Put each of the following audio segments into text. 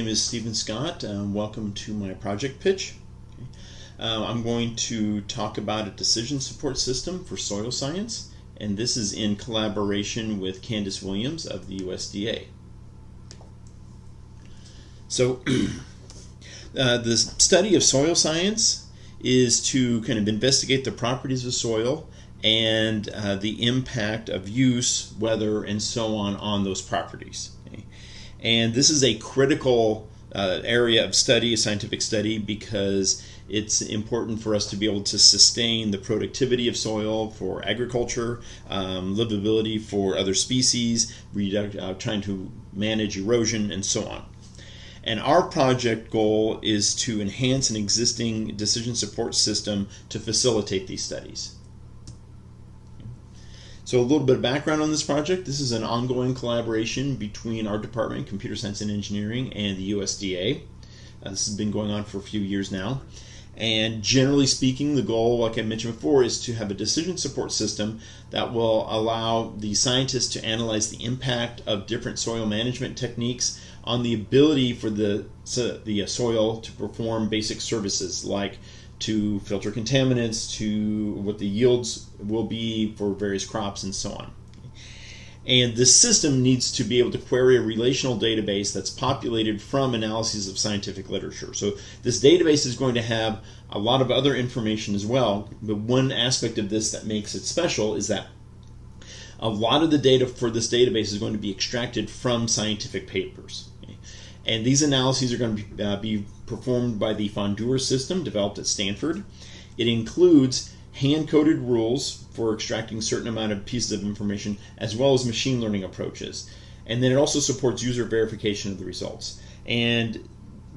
is Stephen Scott. Welcome to my project pitch. I'm going to talk about a decision support system for soil science, and this is in collaboration with Candace Williams of the USDA. So the study of soil science is to kind of investigate the properties of soil and the impact of use, weather, and so on those properties. Okay? And this is a critical area of study, a scientific study, because it's important for us to be able to sustain the productivity of soil for agriculture, livability for other species, trying to manage erosion, and so on. And our project goal is to enhance an existing decision support system to facilitate these studies. So a little bit of background on this project. This is an ongoing collaboration between our department, Computer Science and Engineering, and the USDA. This has been going on for a few years now. And generally speaking, the goal, like I mentioned before, is to have a decision support system that will allow the scientists to analyze the impact of different soil management techniques on the ability for the soil to perform basic services, like to filter contaminants, to what the yields will be for various crops, and so on. And this system needs to be able to query a relational database that's populated from analyses of scientific literature. So this database is going to have a lot of other information as well, but one aspect of this that makes it special is that a lot of the data for this database is going to be extracted from scientific papers. Okay? And these analyses are going to be performed by the Fondura system developed at Stanford. It includes hand-coded rules for extracting a certain amount of pieces of information, as well as machine learning approaches. And then it also supports user verification of the results. And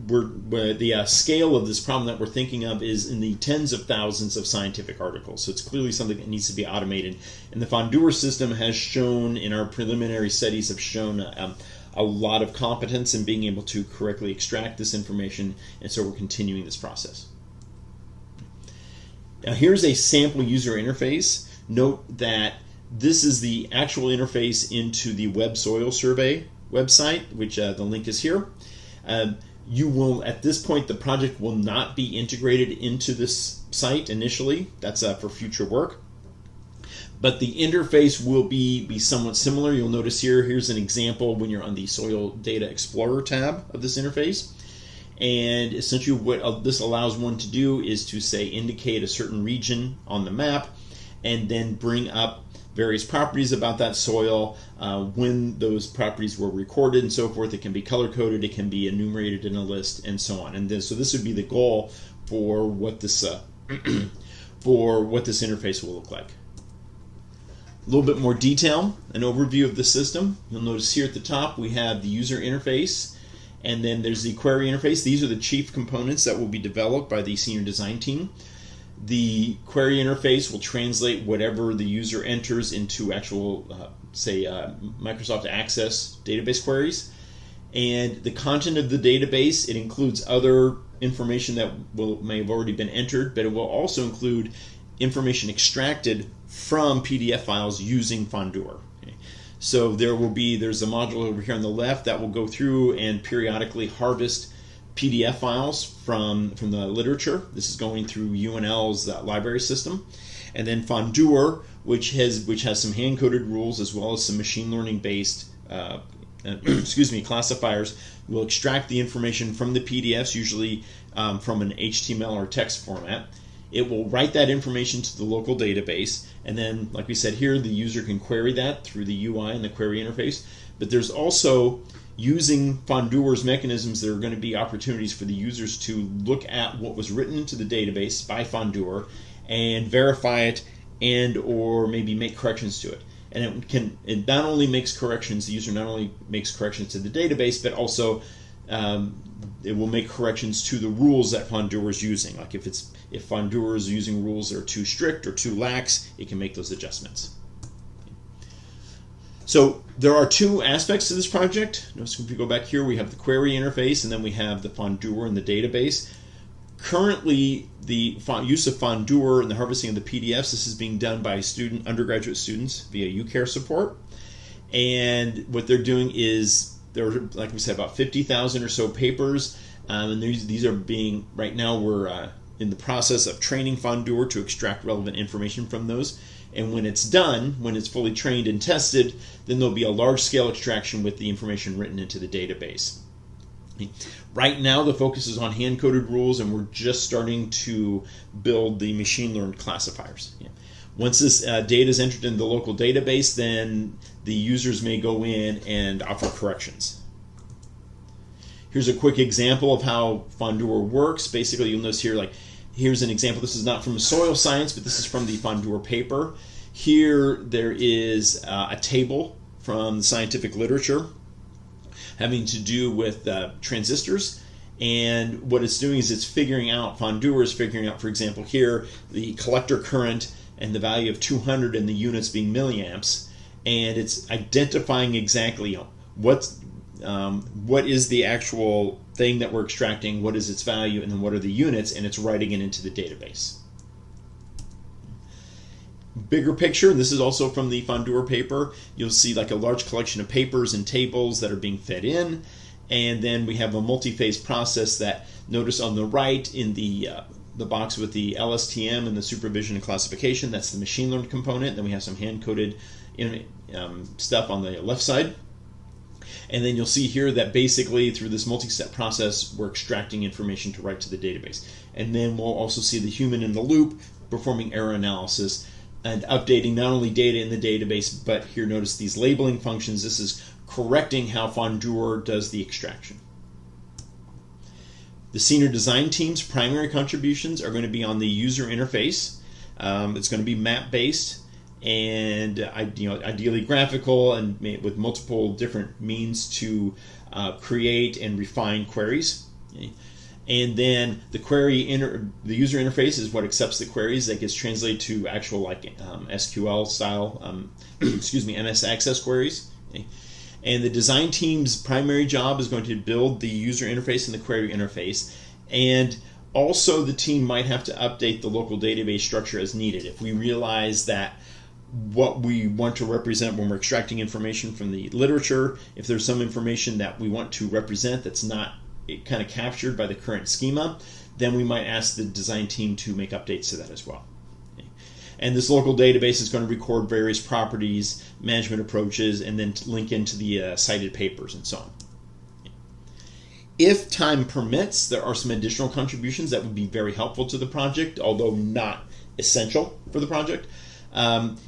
the scale of this problem that we're thinking of is in the tens of thousands of scientific articles. So it's clearly something that needs to be automated. And the Fondura system has shown, in our preliminary studies, have shown a lot of competence in being able to correctly extract this information, and so we're continuing this process. Now here's a sample user interface. Note that this is the actual interface into the Web Soil Survey website, which the link is here. You will, at this point, the project will not be integrated into this site initially. That's for future work. But the interface will be somewhat similar. You'll notice here's an example when you're on the Soil Data Explorer tab of this interface. And essentially what this allows one to do is to, say, indicate a certain region on the map and then bring up various properties about that soil, when those properties were recorded and so forth. It can be color-coded, it can be enumerated in a list, and so on. And then, so this would be the goal for what this interface will look like. A little bit more detail, an overview of the system. You'll notice here at the top we have the user interface, and then there's the query interface. These are the chief components that will be developed by the senior design team. The query interface will translate whatever the user enters into actual, Microsoft Access database queries. And the content of the database, it includes other information that may have already been entered, but it will also include information extracted from PDF files using Fondura. Okay. So there's a module over here on the left that will go through and periodically harvest PDF files from the literature. This is going through UNL's library system. And then Fondura, which has some hand-coded rules as well as some machine learning based classifiers, will extract the information from the PDFs, usually from an HTML or text format. It will write that information to the local database, and then, like we said here, the user can query that through the UI and the query interface. But there's also, using Fondura's mechanisms, there are going to be opportunities for the users to look at what was written into the database by Fondura and verify it and or maybe make corrections to it. And it not only makes corrections, the user not only makes corrections to the database, but also it will make corrections to the rules that Fondura is using. Like if Fondura is using rules that are too strict or too lax, it can make those adjustments. So there are two aspects to this project. Notice if we go back here, we have the query interface, and then we have the Fondura and the database. Currently, the use of Fondura and the harvesting of the PDFs, this is being done by undergraduate students via UCare support. And what they're doing is There are, like we said, about 50,000 or so papers, and these are being, right now we're in the process of training Fondeur to extract relevant information from those. And when it's done, when it's fully trained and tested, then there'll be a large-scale extraction with the information written into the database. Right now, the focus is on hand-coded rules, and we're just starting to build the machine-learned classifiers. Once this data is entered in the local database, then the users may go in and offer corrections. Here's a quick example of how Fondeur works. Basically, you'll notice here, here's an example. This is not from soil science, but this is from the Fondeur paper. Here, there is a table from the scientific literature having to do with transistors. And what it's doing is it's figuring out, Fondeur is figuring out, for example, here, the collector current and the value of 200 and the units being milliamps. And it's identifying exactly what is the actual thing that we're extracting, what is its value, and then what are the units, and it's writing it into the database. Bigger picture, and this is also from the Fondeur paper, you'll see like a large collection of papers and tables that are being fed in, and then we have a multi-phase process that, notice on the right in the box with the LSTM and the supervision and classification, that's the machine learned component. Then we have some hand-coded stuff on the left side. And then you'll see here that basically through this multi-step process, we're extracting information to write to the database. And then we'll also see the human in the loop performing error analysis and updating not only data in the database, but here notice these labeling functions. This is correcting how Fondeur does the extraction. The senior design team's primary contributions are going to be on the user interface. It's going to be map-based and ideally graphical and with multiple different means to create and refine queries. Okay. And then the the user interface is what accepts the queries that gets translated to actual SQL style, MS Access queries. Okay. And the design team's primary job is going to build the user interface and the query interface. And also the team might have to update the local database structure as needed. If we realize that what we want to represent when we're extracting information from the literature, if there's some information that we want to represent that's not kind of captured by the current schema, then we might ask the design team to make updates to that as well. Okay. And this local database is going to record various properties, management approaches, and then link into the cited papers and so on. If time permits, there are some additional contributions that would be very helpful to the project, although not essential for the project.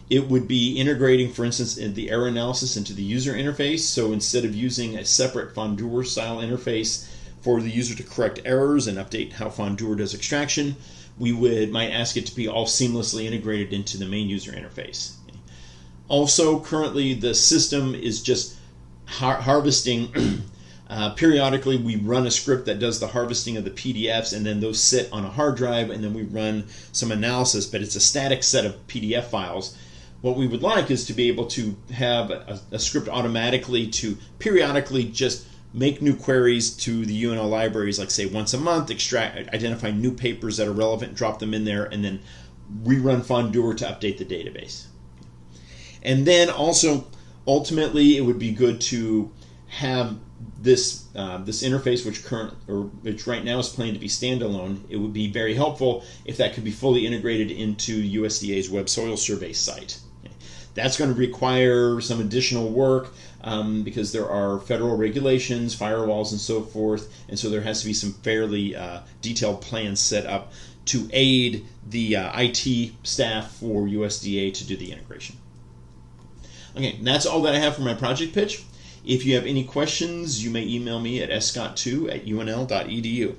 It would be integrating, for instance, the error analysis into the user interface. So instead of using a separate Fondeur style interface for the user to correct errors and update how Fondeur does extraction, we might ask it to be all seamlessly integrated into the main user interface. Also, currently the system is just harvesting. Periodically, we run a script that does the harvesting of the PDFs, and then those sit on a hard drive, and then we run some analysis, but it's a static set of PDF files. What we would like is to be able to have a script automatically to periodically just make new queries to the UNL libraries, like say once a month, identify new papers that are relevant, drop them in there, and then rerun Fondeur to update the database. And then also, ultimately, it would be good to have this interface, which right now is planned to be standalone. It would be very helpful if that could be fully integrated into USDA's Web Soil Survey site. Okay. That's going to require some additional work because there are federal regulations, firewalls, and so forth, and so there has to be some fairly detailed plans set up to aid the IT staff for USDA to do the integration. Okay, that's all that I have for my project pitch. If you have any questions, you may email me at scott2@unl.edu.